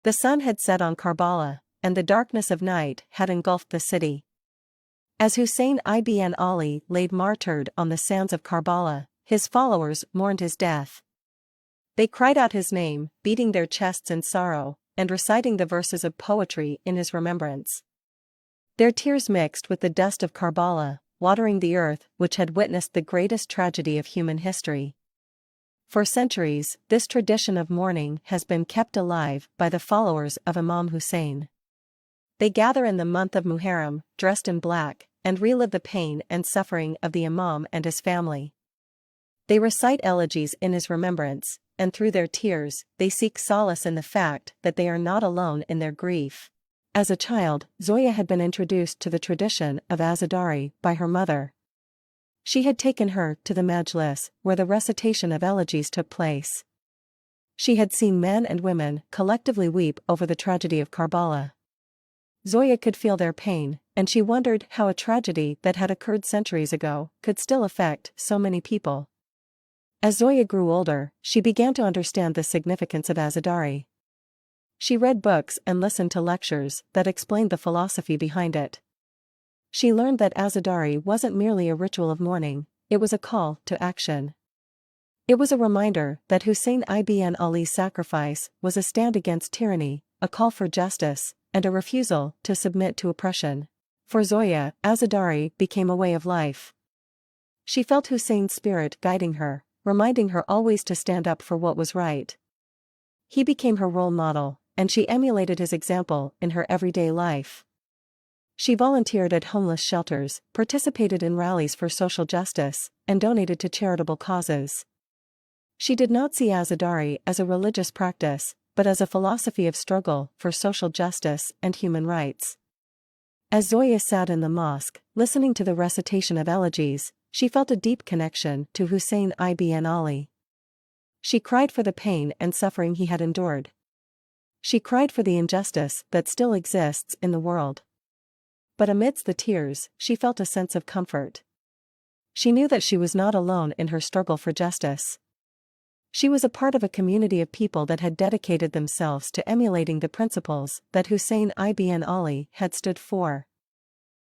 The sun had set on Karbala, and the darkness of night had engulfed the city. As Hussain ibn Ali laid martyred on the sands of Karbala, his followers mourned his death. They cried out his name, beating their chests in sorrow, and reciting the verses of poetry in his remembrance. Their tears mixed with the dust of Karbala, watering the earth which had witnessed the greatest tragedy of human history. For centuries, this tradition of mourning has been kept alive by the followers of Imam Hussain. They gather in the month of Muharram, dressed in black, and relive the pain and suffering of the Imam and his family. They recite elegies in his remembrance, and through their tears, they seek solace in the fact that they are not alone in their grief. As a child, Zoya had been introduced to the tradition of Azadari by her mother. She had taken her to the Majlis, where the recitation of elegies took place. She had seen men and women collectively weep over the tragedy of Karbala. Zoya could feel their pain, and she wondered how a tragedy that had occurred centuries ago could still affect so many people. As Zoya grew older, she began to understand the significance of Azadari. She read books and listened to lectures that explained the philosophy behind it. She learned that Azadari wasn't merely a ritual of mourning, it was a call to action. It was a reminder that Hussain ibn Ali's sacrifice was a stand against tyranny, a call for justice, and a refusal to submit to oppression. For Zoya, Azadari became a way of life. She felt Hussein's spirit guiding her, reminding her always to stand up for what was right. He became her role model, and she emulated his example in her everyday life. She volunteered at homeless shelters, participated in rallies for social justice, and donated to charitable causes. She did not see Azadari as a religious practice, but as a philosophy of struggle for social justice and human rights. As Zoya sat in the mosque, listening to the recitation of elegies, she felt a deep connection to Hussain ibn Ali. She cried for the pain and suffering he had endured. She cried for the injustice that still exists in the world. But amidst the tears, she felt a sense of comfort. She knew that she was not alone in her struggle for justice. She was a part of a community of people that had dedicated themselves to emulating the principles that Hussain ibn Ali had stood for.